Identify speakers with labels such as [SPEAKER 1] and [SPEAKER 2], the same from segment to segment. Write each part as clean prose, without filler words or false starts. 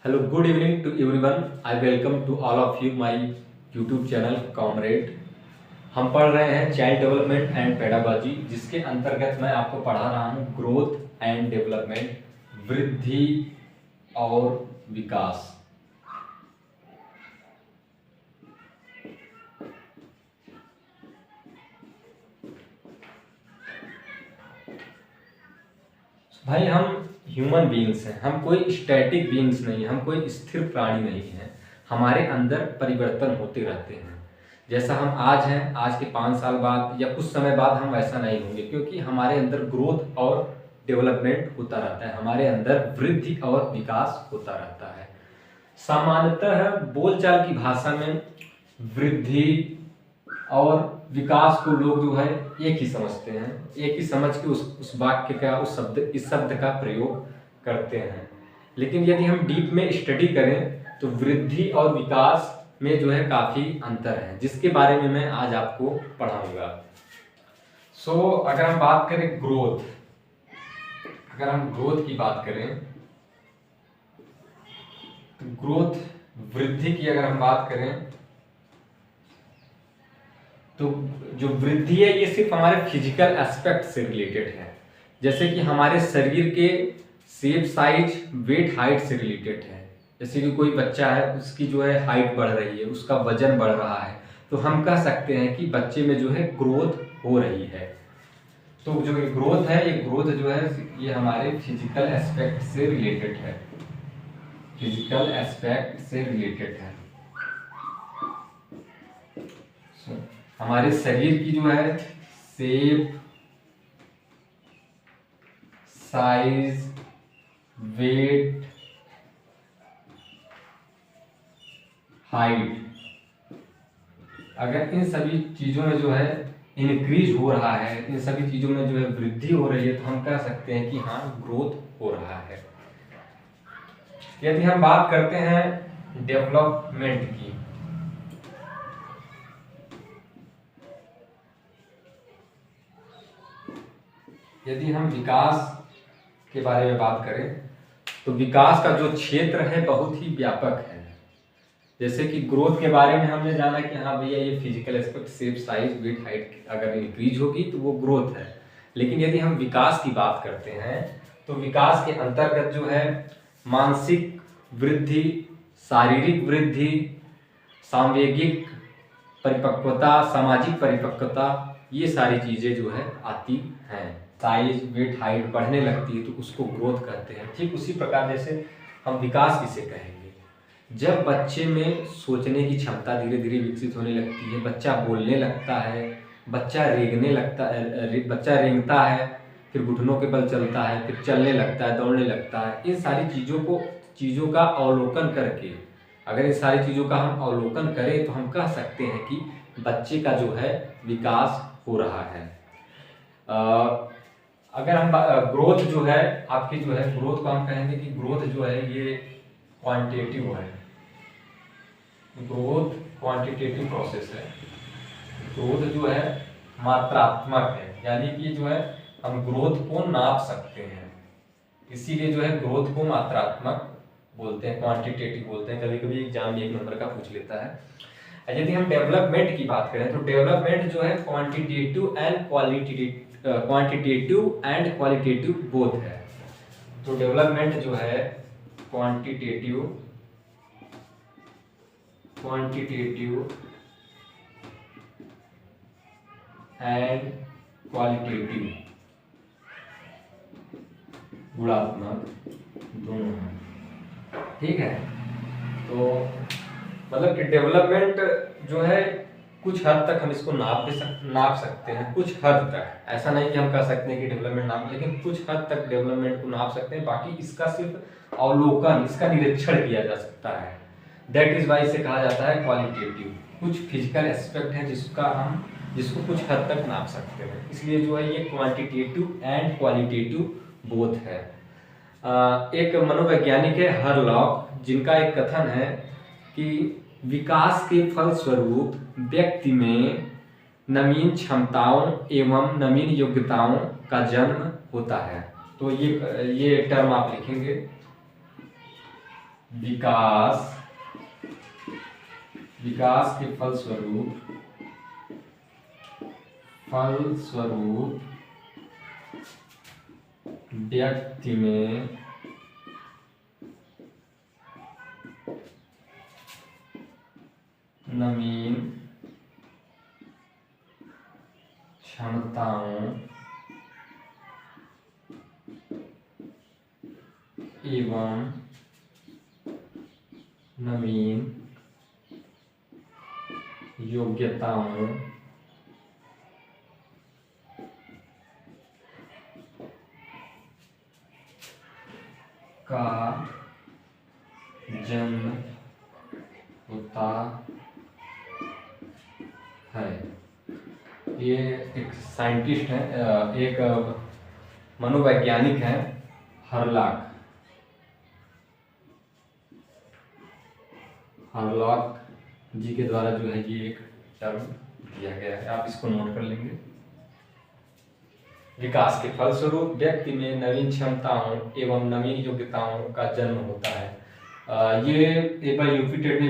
[SPEAKER 1] Hello, good evening to everyone. I welcome to all of you my YouTube channel Comrade. हम पढ़ रहे हैं child development and pedagogy, जिसके अंतर्गत मैं आपको पढ़ा रहा हूँ ग्रोथ एंड डेवलपमेंट, वृद्धि और विकास। भाई हम ह्यूमन बीइंग्स हैं, हम कोई स्टैटिक बीइंग्स नहीं, हम कोई स्थिर प्राणी नहीं हैं। हमारे अंदर परिवर्तन होते रहते हैं। जैसा हम आज हैं, आज के 5 साल बाद या कुछ समय बाद हम वैसा नहीं होंगे, क्योंकि हमारे अंदर ग्रोथ और डेवलपमेंट होता रहता है, हमारे अंदर वृद्धि और विकास होता रहता है। सामान्यतः बोलचाल की भाषा में वृद्धि और विकास को लोग जो है एक ही समझते हैं, एक ही समझ के उस वाक्य का इस शब्द का प्रयोग करते हैं। लेकिन यदि हम डीप में स्टडी करें तो वृद्धि और विकास में जो है काफ़ी अंतर है, जिसके बारे में मैं आज आपको पढ़ाऊंगा। अगर हम बात करें अगर हम ग्रोथ की बात करें तो ग्रोथ वृद्धि की अगर हम बात करें तो जो वृद्धि है ये सिर्फ हमारे फिजिकल एस्पेक्ट से रिलेटेड है, जैसे कि हमारे शरीर के शेप, साइज, वेट, हाइट से रिलेटेड है। जैसे कि कोई बच्चा है, उसकी जो है हाइट बढ़ रही है, उसका वजन बढ़ रहा है, तो हम कह सकते हैं कि बच्चे में जो है ग्रोथ हो रही है। तो जो ये ग्रोथ है, ये ग्रोथ जो है ये हमारे फिजिकल एस्पेक्ट से रिलेटेड है, फिजिकल एस्पेक्ट से रिलेटेड है। हमारे शरीर की जो है शेप, साइज, वेट, हाइट, अगर इन सभी चीज़ों में जो है इंक्रीज हो रहा है, इन सभी चीज़ों में जो है वृद्धि हो रही है, तो हम कह सकते हैं कि हाँ ग्रोथ हो रहा है। यदि हम बात करते हैं डेवलपमेंट की, यदि हम विकास के बारे में बात करें तो विकास का जो क्षेत्र है बहुत ही व्यापक है। जैसे कि ग्रोथ के बारे में हमने जाना कि हाँ भैया ये physical aspect, shape, size, weight, height अगर इंक्रीज होगी तो वो ग्रोथ है। लेकिन यदि हम विकास की बात करते हैं तो विकास के अंतर्गत जो है मानसिक वृद्धि, शारीरिक वृद्धि, सांवेगिक परिपक्वता, सामाजिक परिपक्वता, ये सारी चीज़ें जो है आती हैं। साइज, वेट, हाइट बढ़ने लगती है तो उसको ग्रोथ कहते हैं। ठीक उसी प्रकार जैसे हम विकास किसे कहेंगे, जब बच्चे में सोचने की क्षमता धीरे धीरे विकसित होने लगती है, बच्चा बोलने लगता है, बच्चा रेंगने लगता है, बच्चा रेंगता है, फिर घुटनों के बल चलता है, फिर चलने लगता है, दौड़ने लगता है। इन सारी चीज़ों का अवलोकन करके, अगर इन सारी चीज़ों का हम अवलोकन करें तो हम कह सकते हैं कि बच्चे का जो है विकास हो रहा है। अगर हम ग्रोथ जो है आपकी जो है ग्रोथ को हम कहेंगे कि ग्रोथ जो है ये क्वांटिटेटिव है, ग्रोथ क्वांटिटेटिव प्रोसेस है। ग्रोथ जो है मात्रात्मक है, यानी कि जो है हम ग्रोथ को नाप सकते हैं, इसीलिए जो है ग्रोथ को मात्रात्मक बोलते हैं, क्वांटिटेटिव बोलते हैं। कभी कभी एग्जाम में 1 नंबर का पूछ लेता है। यदि हम डेवलपमेंट की बात करें तो डेवलपमेंट जो है क्वांटिटेटिव एंड क्वालिटेटिव बोथ है। तो डेवलपमेंट जो है क्वांटिटेटिव एंड क्वालिटेटिव, गुणात्मक दोनों हैं। ठीक है, तो मतलब कि डेवलपमेंट जो है कुछ हद तक हम इसको नाप सकते हैं, कुछ हद तक। ऐसा नहीं कि हम कह सकते हैं कि डेवलपमेंट नाप, लेकिन कुछ हद तक डेवलपमेंट को नाप सकते हैं। बाकी इसका सिर्फ अवलोकन, इसका निरीक्षण किया जा सकता है। दैट इज वाई इसे कहा जाता है क्वालिटेटिव। कुछ फिजिकल एस्पेक्ट है जिसको कुछ हद तक नाप सकते हैं, इसलिए जो है ये क्वांटिटेटिव एंड क्वालिटेटिव बोथ है। एक मनोवैज्ञानिक है हरलॉक, जिनका एक कथन है कि विकास के फलस्वरूप व्यक्ति में नवीन क्षमताओं एवं नवीन योग्यताओं का जन्म होता है। तो ये टर्म आप लिखेंगे, विकास के फलस्वरूप व्यक्ति में नवीन क्षमताओं एवं नवीन योग्यताओं का जन्म होता है। ये एक साइंटिस्ट है, एक मनोवैज्ञानिक है, हरलॉक जी के द्वारा जो है ये एक टर्म दिया गया है, आप इसको नोट कर लेंगे। विकास के फलस्वरूप व्यक्ति में नवीन क्षमताओं एवं नवीन योग्यताओं का जन्म होता है। ये एक बार यूपीटेट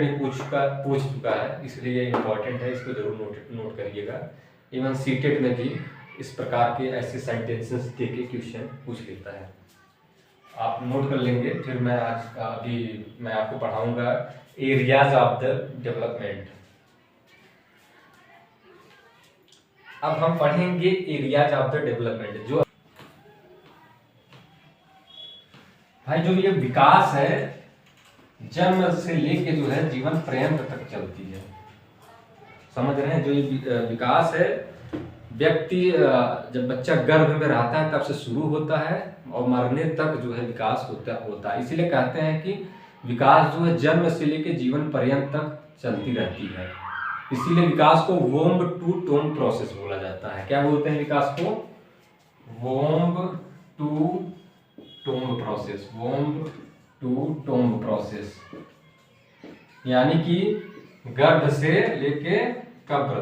[SPEAKER 1] ने पूछ चुका है, इसलिए ये इम्पोर्टेंट है, इसको जरूर नोट करिएगा। इवन सीटेट में भी इस प्रकार के ऐसे सेंटेंसेस दे के क्वेश्चन पूछ लेता है, आप नोट कर लेंगे। फिर मैं आपको पढ़ाऊंगा एरियाज ऑफ द डेवलपमेंट। अब हम पढ़ेंगे एरियाज ऑफ द डेवलपमेंट। जो भाई जो ये विकास है जन्म से लेके जो है जीवन पर्यंत तक चलती है, समझ रहे हैं। जो ये विकास है व्यक्ति जब बच्चा गर्भ में रहता है तब से शुरू होता है और मरने तक जो है विकास होता है। इसीलिए कहते हैं कि विकास जो है जन्म से लेके जीवन पर्यंत तक चलती रहती है। इसीलिए विकास को वोम्ब टू टोम प्रोसेस बोला जाता है। क्या बोलते हैं विकास को? Womb to tomb process. Womb to tomb process यानी कि गर्भ से लेके कब्र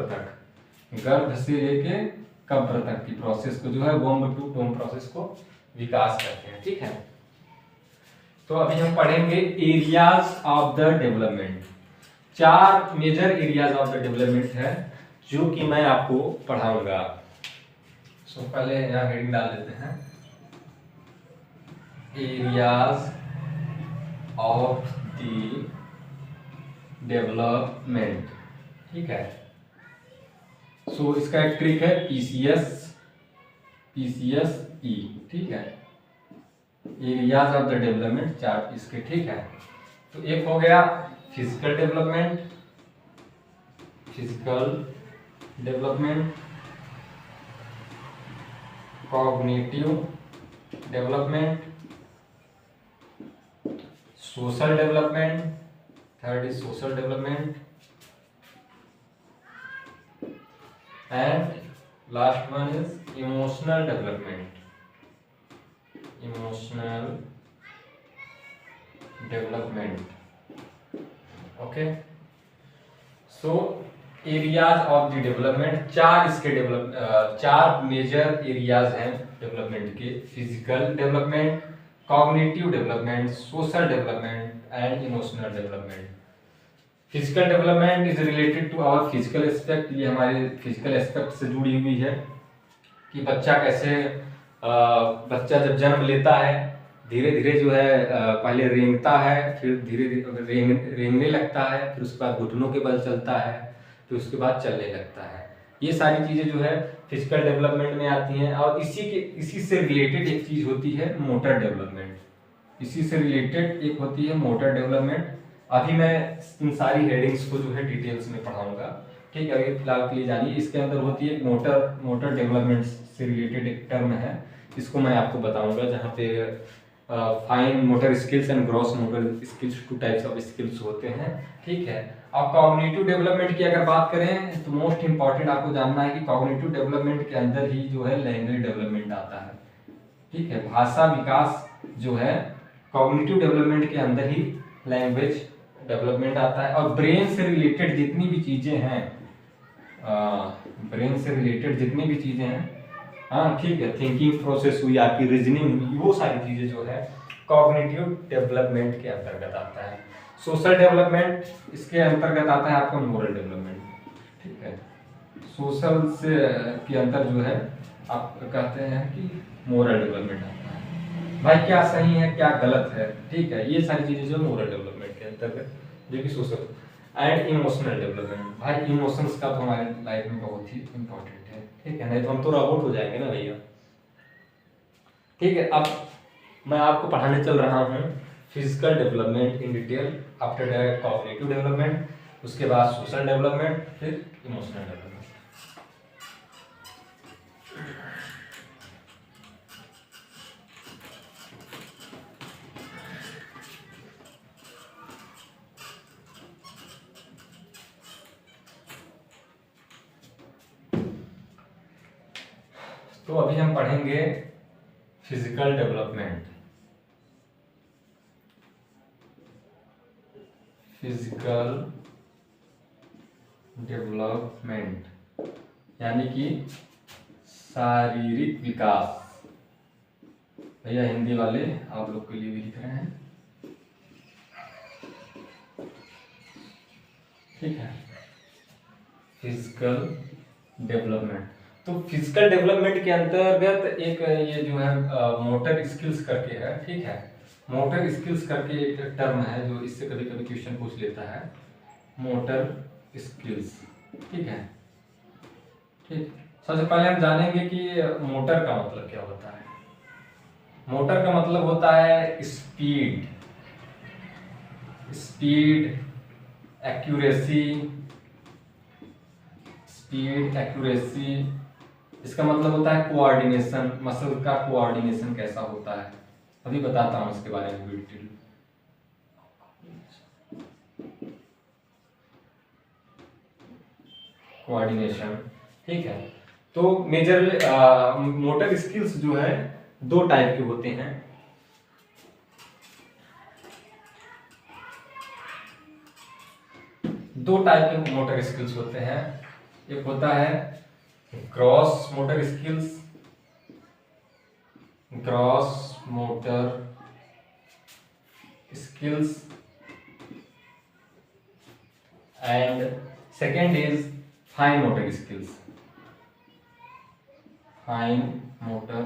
[SPEAKER 1] तक की प्रोसेस को जो है वोम्ब टू टोम प्रोसेस को विकास कहते हैं। ठीक है, तो अभी हम पढ़ेंगे areas of the development. 4 major areas of the development है जो कि मैं आपको पढ़ाऊंगा। सो पहले यहाँ हेडिंग डाल देते हैं, एरियाज ऑफ द डेवलपमेंट। ठीक है, सो इसका एक ट्रिक है PCSE। ठीक है, एरियाज ऑफ द डेवलपमेंट 4 इसके। ठीक है, तो एक हो गया physical development, cognitive development, social development, third is social development, and last one is emotional development. Okay, so areas of the development 4 major areas हैं डेवलपमेंट के। Physical development, cognitive development, social development and emotional development. Physical development is related to our physical aspect. ये हमारे physical aspect से जुड़ी हुई है कि बच्चा जब जन्म लेता है धीरे धीरे जो है पहले रेंगता है, फिर धीरे धीरे रेंगने लगता है, फिर उसके बाद घुटनों के बल चलता है, फिर उसके बाद चलने लगता है। ये सारी चीज़ें जो है फिजिकल डेवलपमेंट में आती हैं। और इसी से रिलेटेड एक चीज़ होती है मोटर डेवलपमेंट। इसी से रिलेटेड एक होती है मोटर डेवलपमेंट। अभी मैं इन सारी हेडिंग्स को जो है डिटेल्स में पढ़ाऊंगा। ठीक है, अभी फिलहाल के लिए जानिए। इसके अंदर होती है मोटर डेवलपमेंट से रिलेटेड एक टर्म है, इसको मैं आपको बताऊंगा, जहाँ पे fine motor skills and gross motor skills 2 types of skills होते हैं। ठीक है, अब कॉग्निटिव डेवलपमेंट की अगर बात करें तो मोस्ट इंपॉर्टेंट आपको जानना है कि कॉग्निटिव डेवलपमेंट के अंदर ही जो है लैंग्वेज डेवलपमेंट आता है। ठीक है, भाषा विकास जो है कॉग्निटिव डेवलपमेंट के अंदर ही लैंग्वेज डेवलपमेंट आता है। और ब्रेन से रिलेटेड जितनी भी चीजें हैं, हाँ ठीक है, थिंकिंग प्रोसेस हुई, आपकी रीजनिंग हुई, वो सारी चीजें जो है कॉग्निटिव डेवलपमेंट के अंतर्गत आता है। सोशल डेवलपमेंट इसके अंतर्गत आता है आपका मोरल डेवलपमेंट, ठीक है। सोशल से के अंतर जो है आप कहते हैं कि मोरल डेवलपमेंट आता है। भाई क्या सही है क्या गलत है, ठीक है, ये सारी चीजें जो मोरल डेवलपमेंट के अंतर्गत, जो कि सोशल एंड इमोशनल डेवलपमेंट। भाई इमोशंस का तो हमारे लाइफ में बहुत ही इंपॉर्टेंट है, ठीक है, नहीं तो हम तो रोबोट हो जाएंगे ना भैया, ठीक है। अब मैं आपको पढ़ाने चल रहा हूँ physical development in detail, after that cognitive development, उसके बाद सोशल डेवलपमेंट, फिर इमोशनल डेवलपमेंट। तो अभी हम पढ़ेंगे फिजिकल डेवलपमेंट। फिजिकल डेवलपमेंट यानी कि शारीरिक विकास। भैया हिंदी वाले आप लोग के लिए भी लिख रहे हैं, ठीक है। फिजिकल डेवलपमेंट, तो फिजिकल डेवलपमेंट के अंतर्गत एक ये जो है मोटर स्किल्स करके है, ठीक है। मोटर स्किल्स करके एक टर्म है जो इससे कभी कभी क्वेश्चन पूछ लेता है, मोटर स्किल्स, ठीक है। ठीक, सबसे पहले हम जानेंगे कि मोटर का मतलब क्या होता है। मोटर का मतलब होता है speed, speed, accuracy, speed, accuracy. इसका मतलब होता है कोऑर्डिनेशन, मसल का कोऑर्डिनेशन कैसा होता है, अभी बताता हूं इसके बारे में डिटेल। कोऑर्डिनेशन, ठीक है। तो मेजर मोटर स्किल्स जो है दो टाइप के होते हैं। दो टाइप के मोटर स्किल्स होते हैं, एक होता है gross motor skills, gross motor skills, and second is fine motor skills, fine motor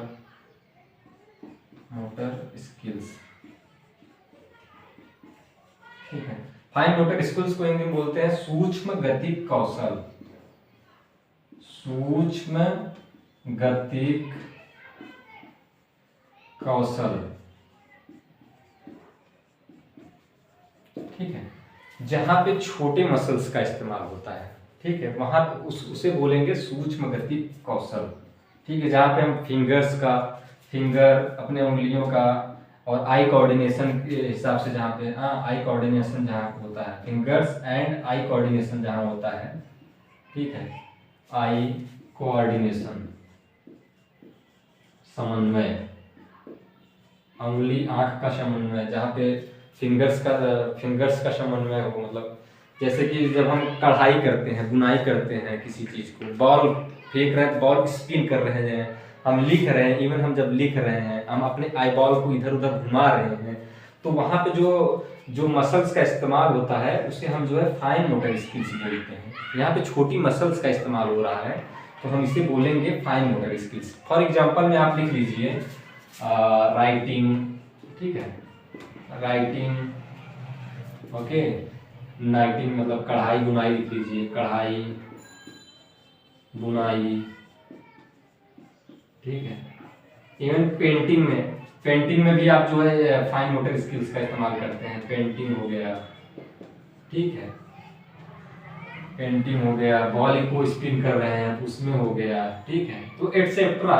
[SPEAKER 1] skills, ठीक है। फाइन मोटर स्किल्स को हिंदी में बोलते हैं सूक्ष्म गतिक कौशल, सूक्ष्म गतिक कौशल, ठीक है। जहां पे छोटे मसल्स का इस्तेमाल होता है, ठीक है, वहां पे उसे बोलेंगे सूक्ष्म गतिक कौशल, ठीक है। जहां पे हम फिंगर अपने उंगलियों का और आई कोऑर्डिनेशन के हिसाब से, जहाँ पे आई कोऑर्डिनेशन जहाँ होता है, फिंगर्स एंड आई कोऑर्डिनेशन जहाँ होता है, ठीक है, आई कोऑर्डिनेशन, समन्वय, उंगली आंख का समन्वय, जहाँ पे फिंगर्स का समन्वय हो, मतलब जैसे कि जब हम कढ़ाई करते हैं, बुनाई करते हैं किसी चीज को, बॉल फेंक रहे हैं, बॉल स्पिन कर रहे हैं, हम लिख रहे हैं, इवन हम जब लिख रहे हैं हम अपने आई बॉल को इधर उधर घुमा रहे हैं, तो वहाँ पे जो मसल्स का इस्तेमाल होता है उसे हम जो है फाइन मोटर स्किल्स बोलते हैं। यहाँ पे छोटी मसल्स का इस्तेमाल हो रहा है तो हम इसे बोलेंगे fine motor skills. For example में आप लिख लीजिए राइटिंग, ठीक है, राइटिंग, ओके, नाइटिंग मतलब कढ़ाई बुनाई लिख लीजिए, कढ़ाई बुनाई, ठीक है। इवन पेंटिंग में भी आप जो है फाइन मोटर स्किल्स का इस्तेमाल करते हैं, पेंटिंग हो गया, ठीक है, पेंटिंग हो गया, बॉल को स्पिन कर रहे हैं तो उसमें हो गया, ठीक है। तो एटसेट्रा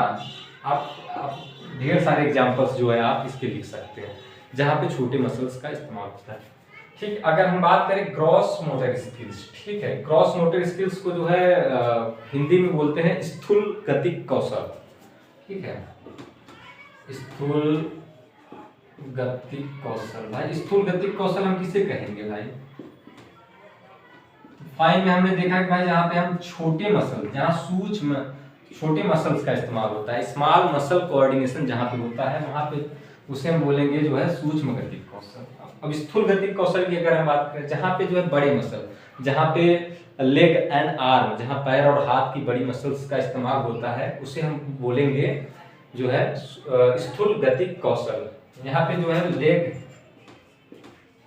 [SPEAKER 1] आप ढेर सारे एग्जांपल्स जो है आप इसके लिख सकते हैं जहाँ पे छोटे मसल्स का इस्तेमाल होता है, ठीक। अगर हम बात करें ग्रॉस मोटर स्किल्स, ठीक है, ग्रॉस मोटर स्किल्स को जो है हिंदी में बोलते हैं स्थूल गतिक कौशल, ठीक है, स्थूल गतिक कौशल। भाई स्थूल गतिक कौशल हम किसे कहेंगे भाई? फाइन में हमने देखा कि भाई जहाँ पे हम छोटे मसल, जहाँ सूक्ष्म छोटे मसल्स का इस्तेमाल होता है, स्मॉल मसल कोऑर्डिनेशन जहाँ पे होता है वहाँ पे उसे हम बोलेंगे जो है सूक्ष्म गतिक कौशल। अब स्थूल गतिक कौशल की अगर हम बात करें, जहाँ पे जो है बड़े मसल, जहाँ पे लेग एंड आर्म, जहाँ पैर और हाथ की बड़ी मसल्स का इस्तेमाल होता है, उसे हम बोलेंगे जो है स्थूल गतिक कौशल। यहाँ पे जो है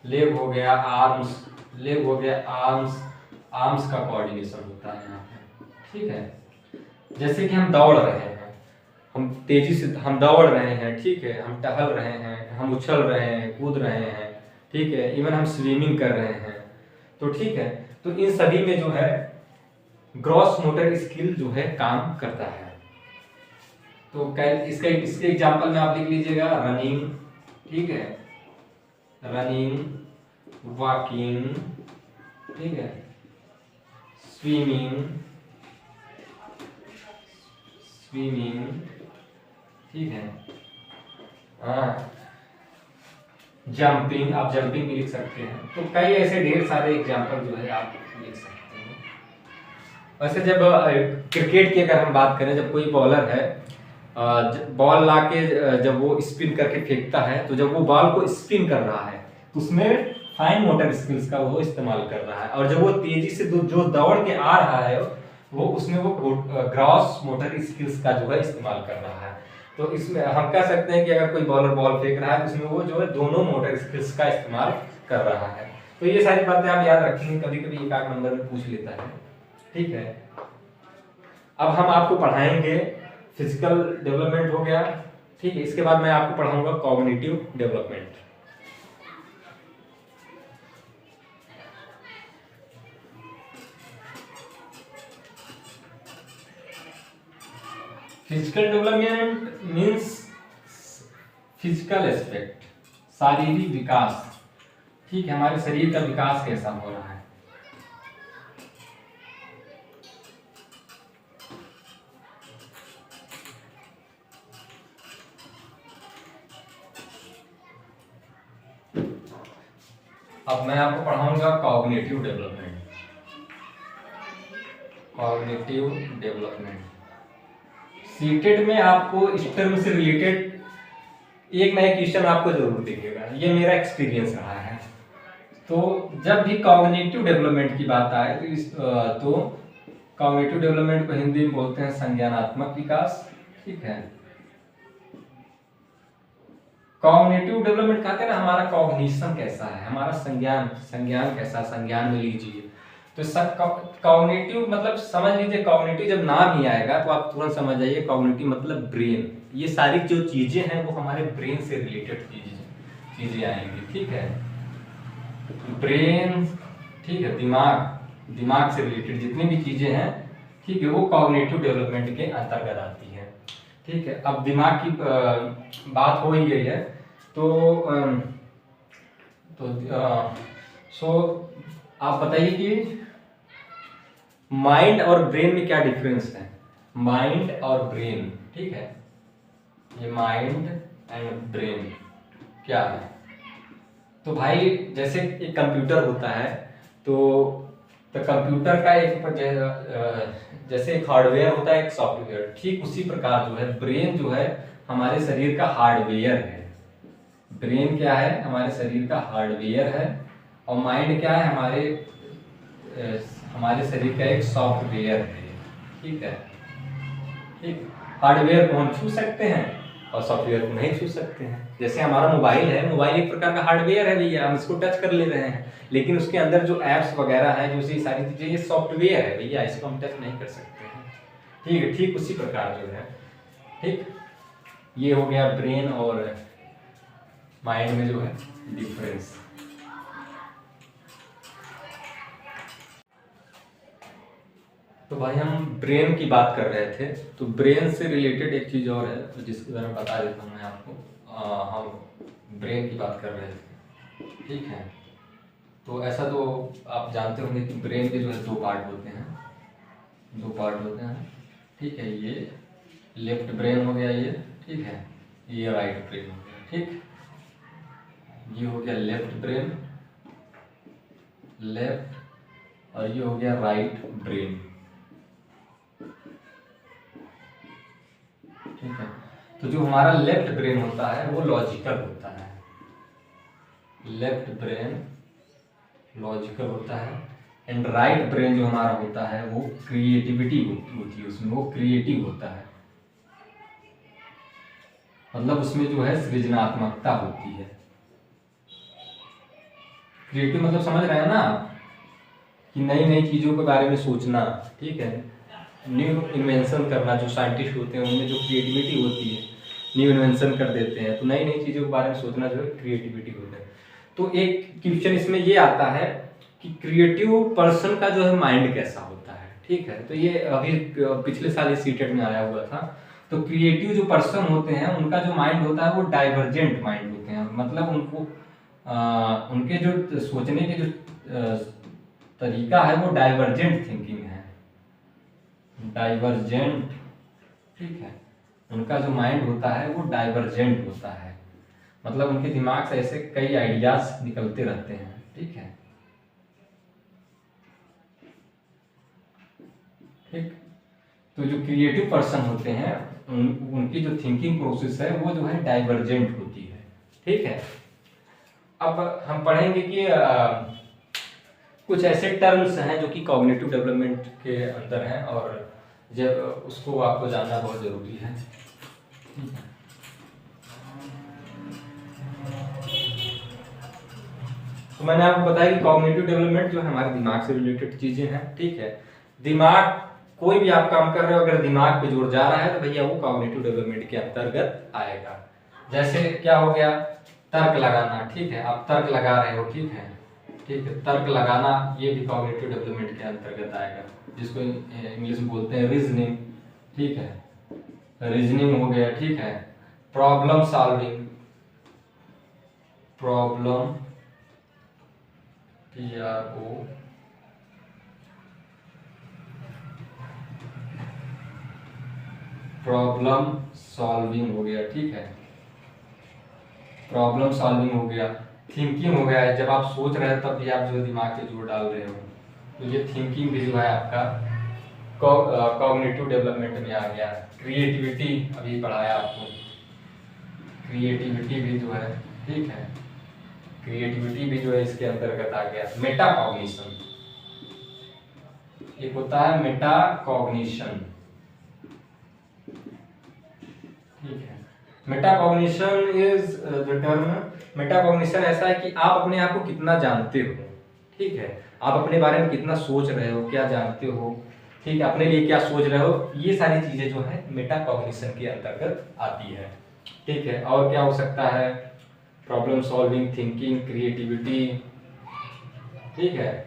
[SPEAKER 1] लेग हो गया, आर्म्स, लेग हो गया, आर्म्स का कोऑर्डिनेशन होता है यहाँ पे, ठीक है। जैसे कि हम दौड़ रहे हैं, हम तेजी से हम दौड़ रहे हैं, ठीक है, हम टहल रहे हैं, हम उछल रहे हैं, कूद रहे हैं, ठीक है, इवन हम स्विमिंग कर रहे हैं, तो ठीक है। तो इन सभी में जो है ग्रॉस मोटर स्किल जो है काम करता है। तो इसके एग्जांपल में आप लिख लीजिएगा रनिंग, ठीक है, रनिंग, वॉकिंग, ठीक है, स्विमिंग, ठीक है, हाँ, जंपिंग, आप जंपिंग भी लिख सकते हैं। तो कई ऐसे ढेर सारे एग्जांपल जो है आप लिख सकते हैं। वैसे जब क्रिकेट की अगर हम बात करें, जब कोई बॉलर है बॉल ला के जब वो स्पिन करके फेंकता है, तो जब वो बॉल को स्पिन कर रहा है तो उसमें फाइन मोटर स्किल्स का वो इस्तेमाल कर रहा है, और जब वो तेजी से जो दौड़ के आ रहा है वो उसमें वो ग्रॉस मोटर स्किल्स का जो है इस्तेमाल कर रहा है। तो इसमें हम कह सकते हैं कि अगर कोई बॉलर बॉल फेंक रहा है तो उसमें वो जो है दोनों मोटर स्किल्स का इस्तेमाल कर रहा है। तो ये सारी बातें आप याद रखेंगे, कभी कभी एक आध नंबर में पूछ लेता है, ठीक है। अब हम आपको पढ़ाएंगे फिजिकल डेवलपमेंट हो गया, ठीक है, इसके बाद मैं आपको पढ़ाऊंगा cognitive development. Physical development means physical aspect, शारीरिक विकास, ठीक है, हमारे शरीर का विकास कैसा हो रहा है। अब मैं आपको पढ़ाऊंगा cognitive development. Cognitive development seated में आपको इस टर्म से रिलेटेड एक ना एक क्वेश्चन आपको जरूर दिखेगा, ये मेरा एक्सपीरियंस रहा है। तो जब भी कॉग्निटिव डेवलपमेंट की बात आए तो कॉग्निटिव डेवलपमेंट को हिंदी में बोलते हैं संज्ञानात्मक विकास, ठीक है। कॉग्निटिव डेवलपमेंट कहते हैं ना, हमारा कॉग्निशन कैसा है, हमारा संज्ञान कैसा, संज्ञान में लीजिए। तो कॉग्निटिव मतलब समझ लीजिए, कॉग्निटिव जब नाम ही आएगा तो आप तुरंत समझ जाइए कॉग्निटिव मतलब ब्रेन। ये सारी जो चीजें हैं वो हमारे ब्रेन से रिलेटेड चीजें आएंगी, ठीक है। ब्रेन, ठीक है, दिमाग से रिलेटेड जितनी भी चीजें हैं, ठीक है, वो कॉग्निटिव डेवलपमेंट के अंतर्गत आती है, ठीक है। अब दिमाग की बात हो ही गई है, सो आप बताइए कि माइंड और ब्रेन में क्या डिफरेंस है। माइंड और ब्रेन, ठीक है, ये माइंड एंड ब्रेन क्या है। तो भाई जैसे एक कंप्यूटर होता है, तो कंप्यूटर का जैसे एक हार्डवेयर होता है, एक सॉफ्टवेयर, ठीक उसी प्रकार जो है ब्रेन जो है हमारे शरीर का हार्डवेयर है। ब्रेन क्या है, हमारे शरीर का हार्डवेयर है, और माइंड क्या है, हमारे शरीर का एक सॉफ्टवेयर है, ठीक है, ठीक। हार्डवेयर को हम छू सकते हैं और सॉफ्टवेयर को नहीं छू सकते हैं। जैसे हमारा मोबाइल है, मोबाइल एक प्रकार का हार्डवेयर है भैया, हम इसको टच कर ले रहे हैं, लेकिन उसके अंदर जो एप्स वगैरह हैं, जो सी सारी चीजें, ये सॉफ्टवेयर है भैया, इसको हम टच नहीं कर सकते हैं, ठीक है। ठीक उसी प्रकार जो है, ठीक, ये हो गया ब्रेन और माइंड में जो है डिफरेंस। तो भाई हम ब्रेन की बात कर रहे थे, तो ब्रेन से रिलेटेड एक चीज़ और है, तो जिसके बारे में बता देता हूँ मैं आपको। हम ब्रेन की बात कर रहे थे, ठीक है। तो ऐसा तो आप जानते होंगे कि ब्रेन के जो है दो पार्ट होते हैं, ठीक है। ये लेफ्ट ब्रेन हो गया ये, ठीक है, ये राइट ब्रेन हो गया, ठीक। ये हो गया लेफ्ट ब्रेन, और ये हो गया राइट ब्रेन, ठीक है। तो जो हमारा लेफ्ट ब्रेन होता है वो लॉजिकल होता है, लेफ्ट ब्रेन लॉजिकल होता है, एंड राइट ब्रेन जो हमारा होता है वो क्रिएटिविटी होती है, उसमें वो क्रिएटिव होता है, मतलब उसमें जो है सृजनात्मकता होती है। क्रिएटिव मतलब समझ रहे हैं ना, कि नई नई चीज़ों के बारे में सोचना, ठीक है, न्यू इन्वेंशन करना। जो साइंटिस्ट होते हैं उनमें जो क्रिएटिविटी होती है, न्यू इन्वेंशन कर देते हैं, तो नई नई चीज़ों के बारे में सोचना जो है क्रिएटिविटी होता है। तो एक क्वेश्चन इसमें ये आता है कि क्रिएटिव पर्सन का जो है माइंड कैसा होता है, ठीक है। तो ये अभी पिछले साल इस सीटेट में आया हुआ था। तो क्रिएटिव जो पर्सन होते हैं उनका जो माइंड होता है वो डाइवर्जेंट माइंड होते हैं, मतलब उनको उनके जो सोचने के जो तरीका है वो डाइवर्जेंट थिंकिंग है, डाइवर्जेंट, ठीक है। उनका जो माइंड होता है वो डाइवर्जेंट होता है, मतलब उनके दिमाग से ऐसे कई आइडियाज निकलते रहते हैं, ठीक है, ठीक। तो जो क्रिएटिव पर्सन होते हैं उनकी जो थिंकिंग प्रोसेस है वो जो है डाइवर्जेंट होती है, ठीक है। अब हम पढ़ेंगे कि कुछ ऐसे टर्म्स हैं जो कि कॉग्निटिव डेवलपमेंट के अंदर हैं और जब उसको आपको जानना बहुत जरूरी है। तो मैंने आपको बताया कि कॉग्निटिव डेवलपमेंट जो है हमारे दिमाग से रिलेटेड चीजें हैं, ठीक है। दिमाग, कोई भी आप काम कर रहे हो अगर दिमाग पे जोर जा रहा है तो भैया वो कॉग्निटिव डेवलपमेंट के अंतर्गत आएगा। जैसे क्या हो गया, तर्क लगाना, ठीक है, आप तर्क लगा रहे हो, ठीक है, ठीक है, तर्क लगाना ये भी कॉग्निटिव डेवलपमेंट के अंतर्गत आएगा, जिसको इंग्लिश में बोलते हैं रीजनिंग, ठीक है, रीजनिंग हो गया, ठीक है। Problem solving, problem PRO problem solving हो गया, ठीक है, प्रॉब्लम सॉल्विंग हो गया। थिंकिंग हो गया है, जब आप सोच रहे हो तब भी आप जो दिमाग पे जोर डाल रहे हो, तो ये थिंकिंग भी जो है आपका कॉग्निटिव डेवलपमेंट में आ गया। क्रिएटिविटी अभी पढ़ाया आपको, क्रिएटिविटी भी जो है, ठीक है, क्रिएटिविटी भी जो है इसके अंतर्गत आ गया। मेटाकॉग्निशन, एक होता है मेटाकॉग्निशन, ठीक है। Metacognition is the term, metacognition ऐसा है कि आप अपने आप को कितना जानते हो, ठीक है, आप अपने बारे में कितना सोच रहे हो, क्या जानते हो, ठीक है, अपने लिए क्या सोच रहे हो, ये सारी चीजें जो है मेटाकॉग्निशन के अंतर्गत आती है, ठीक है। और क्या हो सकता है, प्रॉब्लम सॉल्विंग, थिंकिंग, क्रिएटिविटी, ठीक है।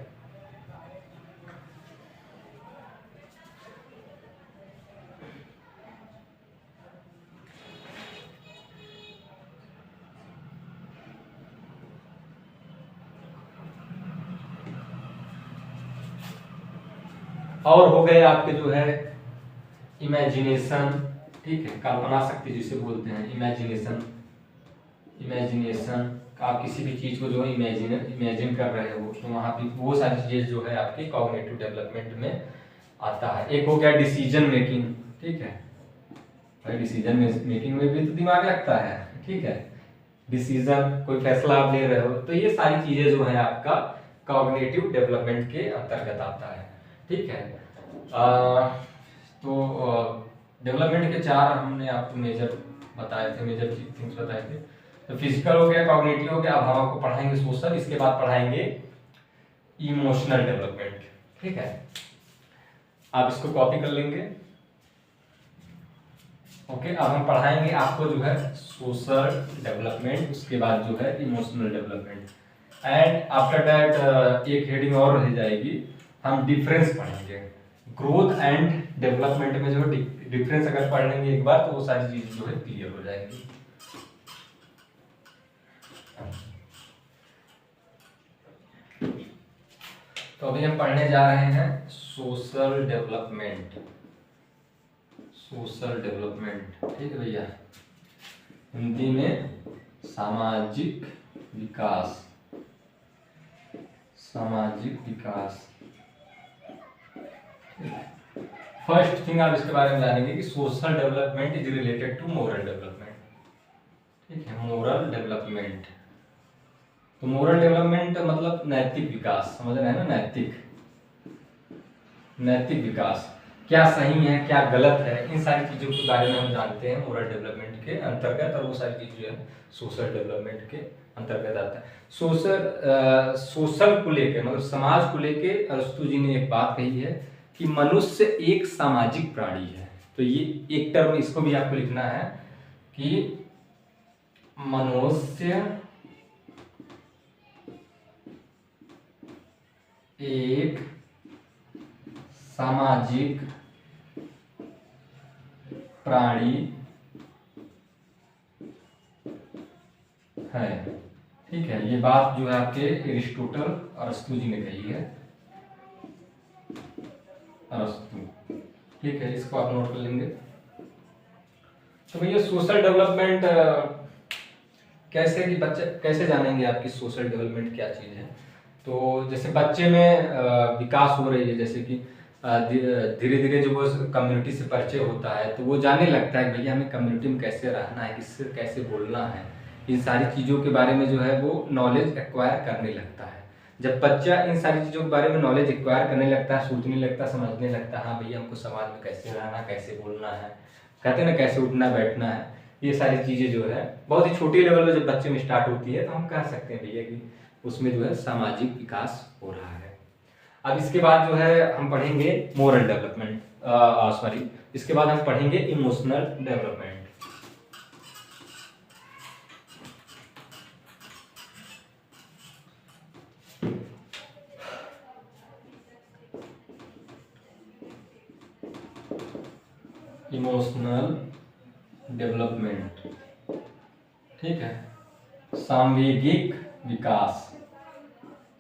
[SPEAKER 1] और हो गए आपके जो है इमेजिनेशन, ठीक है, कल्पना शक्ति जिसे बोलते हैं, इमेजिनेशन, इमेजिनेशन, आप किसी भी चीज को जो है इमेजिन कर रहे हो तो वहां पे वो सारी चीजें जो है आपके कॉग्निटिव डेवलपमेंट में आता है। एक हो गया डिसीजन मेकिंग, ठीक है, भाई डिसीजन मेकिंग में भी तो दिमाग लगता है, ठीक है, डिसीजन, कोई फैसला आप ले रहे हो, तो ये सारी चीजें जो है आपका कॉग्निटिव डेवलपमेंट के अंतर्गत आता है, ठीक है। तो डेवलपमेंट के चार हमने आपको मेजर बताए थे, मेजर थिंग्स बताए थे। तो फिजिकल हो गया, कॉग्निटिव हो गया, अब हम आपको पढ़ाएंगे सोशल, इसके बाद पढ़ाएंगे इमोशनल डेवलपमेंट, ठीक है। आप इसको कॉपी कर लेंगे, ओके। अब हम पढ़ाएंगे आपको जो है सोशल डेवलपमेंट, उसके बाद जो है emotional development, and after that एक हेडिंग और रह जाएगी, हम डिफरेंस पढ़ेंगे। ग्रोथ एंड डेवलपमेंट में जो डिफरेंस अगर पढ़ लेंगे एक बार तो वो सारी चीजें जो है क्लियर हो जाएंगी। तो अभी हम पढ़ने जा रहे हैं सोशल डेवलपमेंट, सोशल डेवलपमेंट, ठीक है भैया, हिंदी में सामाजिक विकास, सामाजिक विकास, फर्स्ट थिंग आप इसके बारे में जानेंगे कि social development is related to moral development. ठीक है, मोरल डेवलपमेंट। तो मोरल डेवलपमेंट मतलब नैतिक विकास, समझ रहे हैं ना, नैतिक विकास, क्या सही है क्या गलत है, इन सारी चीज़ों के बारे में हम जानते हैं मोरल डेवलपमेंट के अंतर्गत, और वो सारी चीज़ जो है सोशल डेवलपमेंट के अंतर्गत आता है। सोशल को लेकर मतलब समाज को लेकर अरस्तु जी ने एक बात कही है कि मनुष्य एक सामाजिक प्राणी है। तो ये एक टर्म इसको भी आपको लिखना है कि मनुष्य एक सामाजिक प्राणी है। ठीक है, ये बात जो है आपके एरिस्टोटल अरस्तु जी ने कही है, अरस्तु। ठीक है, इसको आप नोट कर लेंगे। तो भैया सोशल डेवलपमेंट कैसे कि बच्चे कैसे जानेंगे आपकी सोशल डेवलपमेंट क्या चीज़ है। तो जैसे बच्चे में विकास हो रही है, जैसे कि धीरे धीरे जो वो कम्युनिटी से परिचय होता है तो वो जानने लगता है कि भैया हमें कम्युनिटी में कैसे रहना है, किससे कैसे बोलना है, इन सारी चीज़ों के बारे में जो है वो नॉलेज एक्वायर करने लगता है। जब बच्चा इन सारी चीज़ों के बारे में नॉलेज एक्वायर करने लगता है, सोचने लगता है, समझने लगता है, हाँ भैया हमको समाज में कैसे रहना, कैसे बोलना है, कहते हैं ना कैसे उठना बैठना है, ये सारी चीज़ें जो है बहुत ही छोटी लेवल में जब बच्चे में स्टार्ट होती है तो हम कह सकते हैं भैया कि उसमें जो है सामाजिक विकास हो रहा है। अब इसके बाद जो है हम पढ़ेंगे मोरल डेवलपमेंट, सॉरी, इसके बाद हम पढ़ेंगे इमोशनल डेवलपमेंट। इमोशनल डेवलपमेंट, ठीक है, सांवेगिक विकास,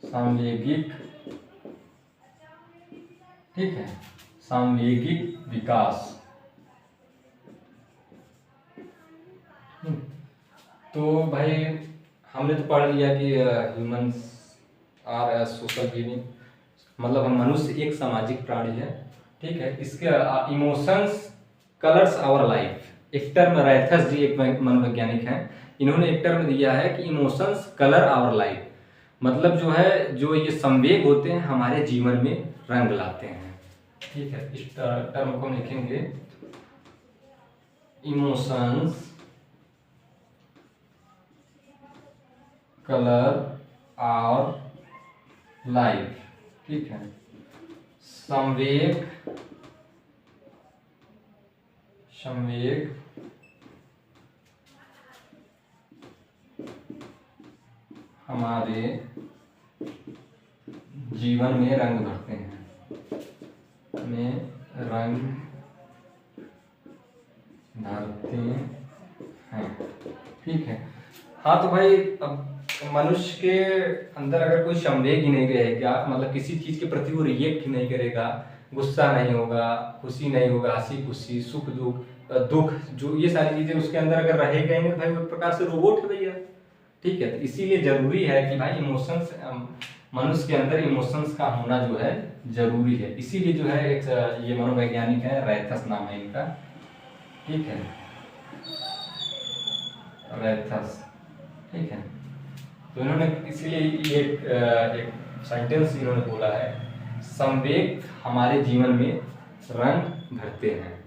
[SPEAKER 1] सांवेगिक, ठीक है, सांवेगिक विकास। तो भाई हमने तो पढ़ लिया कि humans are a social being, मतलब हम मनुष्य एक सामाजिक प्राणी है। ठीक है, इसके इमोशंस कलर्स आवर लाइफ, एक टर्म रैथस जी एक मनोवैज्ञानिक हैं, इन्होंने एक टर्म दिया है कि इमोशंस कलर आवर लाइफ, मतलब जो है जो ये संवेग होते हैं हमारे जीवन में रंग लाते हैं। ठीक है, इस टर्म को हम लिखेंगे इमोशंस कलर आवर लाइफ। ठीक है, संवेग, संवेग हमारे जीवन में रंग भरते हैं, में रंग भरते हैं। ठीक है, हाँ तो भाई अब मनुष्य के अंदर अगर कोई संवेग ही नहीं रहेगा, मतलब किसी चीज के प्रति वो रिएक्ट ही नहीं करेगा, गुस्सा नहीं होगा, खुशी नहीं होगा, हंसी खुशी, सुख दुख दुख, जो ये सारी चीजें उसके अंदर अगर रहेगा ही नहीं, भाई वो एक प्रकार से रोबोट है भैया। ठीक है, तो इसीलिए जरूरी है कि भाई इमोशंस, मनुष्य के अंदर इमोशंस का होना जो है जरूरी है। इसीलिए जो है एक ये मनोवैज्ञानिक है, रैथस नाम है इनका। ठीक है, रैथस। ठीक है, तो इन्होंने इसीलिए ये एक सेंटेंस इन्होंने बोला है, संवेग हमारे जीवन में रंग भरते हैं।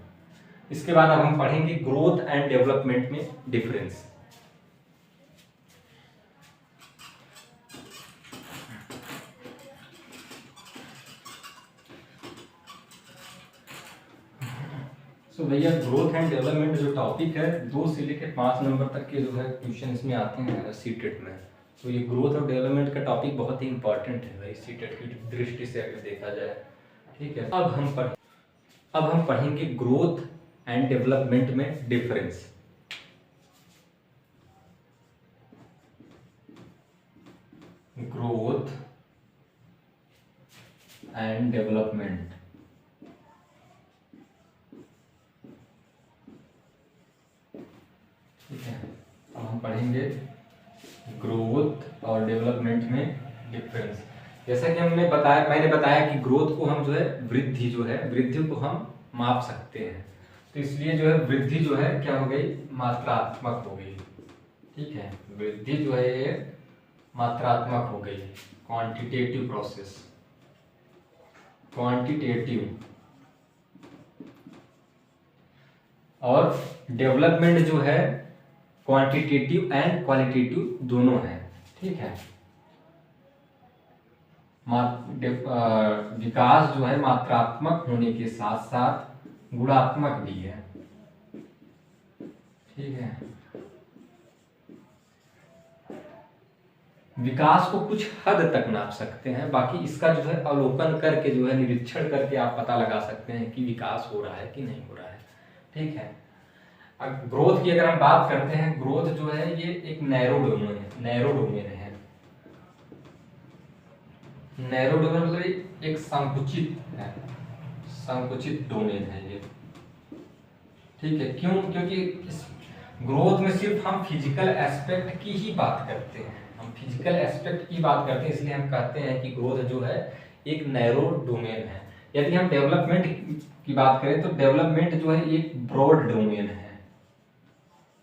[SPEAKER 1] इसके बाद अब हम पढ़ेंगे ग्रोथ एंड डेवलपमेंट में डिफरेंस। सो भैया ग्रोथ एंड डेवलपमेंट जो टॉपिक है 2 से लेकर 5 नंबर तक के जो है क्वेश्चन इसमें आते हैं सीटेट में। तो ये ग्रोथ और डेवलपमेंट का टॉपिक बहुत ही इंपॉर्टेंट है भाई सीटेट की दृष्टि से अगर देखा जाए। ठीक है, अब हम पढ़ेंगे ग्रोथ एंड डेवलपमेंट में डिफरेंस। ग्रोथ एंड डेवलपमेंट, ठीक है, अब हम पढ़ेंगे ग्रोथ और डेवलपमेंट में डिफरेंस। जैसा कि मैंने बताया कि ग्रोथ को हम जो है वृद्धि को हम माप सकते हैं। तो इसलिए जो है वृद्धि जो है क्या हो गई, मात्रात्मक हो गई। ठीक है, वृद्धि जो है ये मात्रात्मक हो गई, क्वांटिटेटिव प्रोसेस, क्वांटिटेटिव। और डेवलपमेंट जो है क्वांटिटेटिव एंड क्वालिटेटिव दोनों है। ठीक है, विकास जो है मात्रात्मक होने के साथ साथ गुणात्मक भी है। ठीक है, विकास को कुछ हद तक नाप सकते हैं, बाकी इसका जो है अवलोकन करके जो है निरीक्षण करके आप पता लगा सकते हैं कि विकास हो रहा है कि नहीं हो रहा है। ठीक है, अब ग्रोथ की अगर हम बात करते हैं, ग्रोथ जो है ये एक नैरो डोमेन है, नैरो डोमेन है। नैरो डोमेन मतलब एक संकुचित है, संकुचित डोमेन है ये। ठीक है, क्यों? क्योंकि इस ग्रोथ में सिर्फ हम फिजिकल एस्पेक्ट की ही बात करते हैं, हम फिजिकल एस्पेक्ट की बात करते हैं, इसलिए हम कहते हैं कि ग्रोथ जो है एक नैरो डोमेन है। यदि हम डेवलपमेंट की बात करें तो डेवलपमेंट जो है एक ब्रॉड डोमेन है,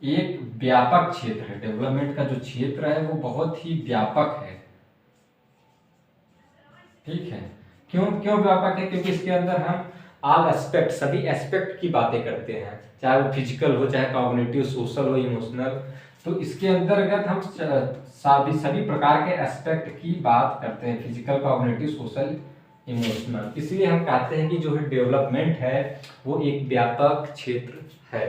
[SPEAKER 1] एक व्यापक क्षेत्र है। डेवलपमेंट का जो क्षेत्र है वो बहुत ही व्यापक है। ठीक है, क्यों व्यापक है? क्योंकि इसके अंदर हम ऑल एस्पेक्ट, सभी एस्पेक्ट की बातें करते हैं, चाहे वो फिजिकल हो, चाहे कॉग्निटिव, सोशल हो, इमोशनल। तो इसके अंतर्गत हम सभी प्रकार के एस्पेक्ट की बात करते हैं, फिजिकल, कॉग्निटिव, सोशल, इमोशनल। इसलिए हम कहते हैं कि जो है डेवलपमेंट है वो एक व्यापक क्षेत्र है।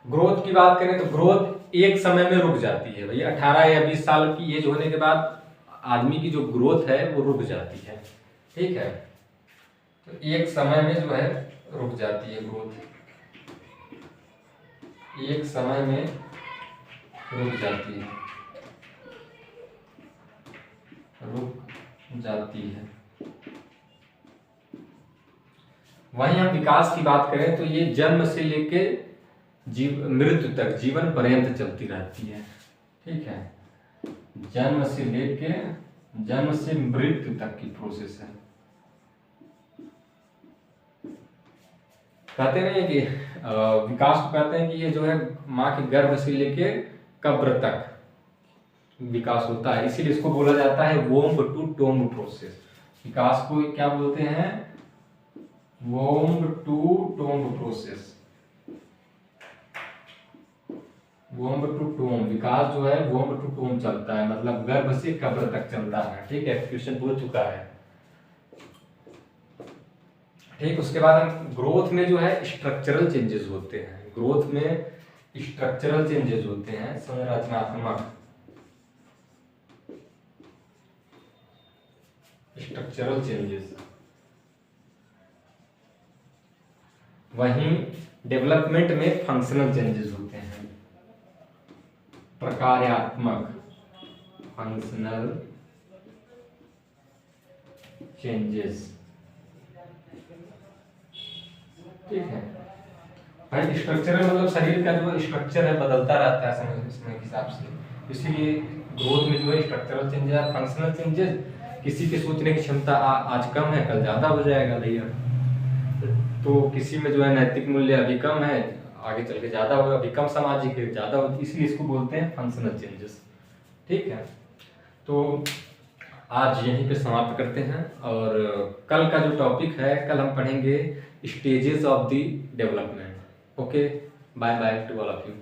[SPEAKER 1] ग्रोथ की बात करें तो ग्रोथ एक समय में रुक जाती है भैया, 18 या 20 साल की एज होने के बाद आदमी की जो ग्रोथ है वो रुक जाती है। ठीक है, तो एक समय में जो है रुक जाती है ग्रोथ, एक समय में रुक जाती है, रुक जाती है। वहीं हम विकास की बात करें तो ये जन्म से लेके मृत्यु तक, जीवन पर्यंत चलती रहती है। ठीक है, जन्म से मृत्यु तक की प्रोसेस है। कहते नहीं कि विकास को कहते हैं कि ये जो है माँ के गर्भ से लेके कब्र तक विकास होता है, इसीलिए इसको बोला जाता है वोम्ब टू टोम्ब प्रोसेस। विकास को क्या बोलते हैं? Womb to tomb process. Womb to tomb, विकास जो है वोम्ब टू टोम्ब चलता है, मतलब गर्भ से कब्र तक चलता है। ठीक है, क्वेश्चन पूछ चुका है। ठीक, उसके बाद हम ग्रोथ में जो है स्ट्रक्चरल चेंजेस होते हैं, ग्रोथ में स्ट्रक्चरल चेंजेस होते हैं, संरचनात्मक स्ट्रक्चरल चेंजेस। वहीं डेवलपमेंट में फंक्शनल चेंजेस होते हैं, प्रकार्यात्मक फंक्शनल चेंजेस। ठीक है भाई, स्ट्रक्चरल मतलब शरीर का जो स्ट्रक्चर है बदलता रहता है समय के हिसाब से, इसीलिए ग्रोथ में जो है स्ट्रक्चरल चेंजेस, फंक्शनल चेंजेस। किसी के सोचने की क्षमता आज कम है, कल ज्यादा हो जाएगा भैया। तो किसी में जो है नैतिक मूल्य अभी कम है, आगे चल के ज्यादा होगा, अभी कम सामाजिक है, ज्यादा होती, इसलिए इसको बोलते हैं फंक्शनल चेंजेस। ठीक है, तो आज यहीं पे समाप्त करते हैं, और कल का जो टॉपिक है, कल हम पढ़ेंगे stages of the development. Okay, bye bye to all of you.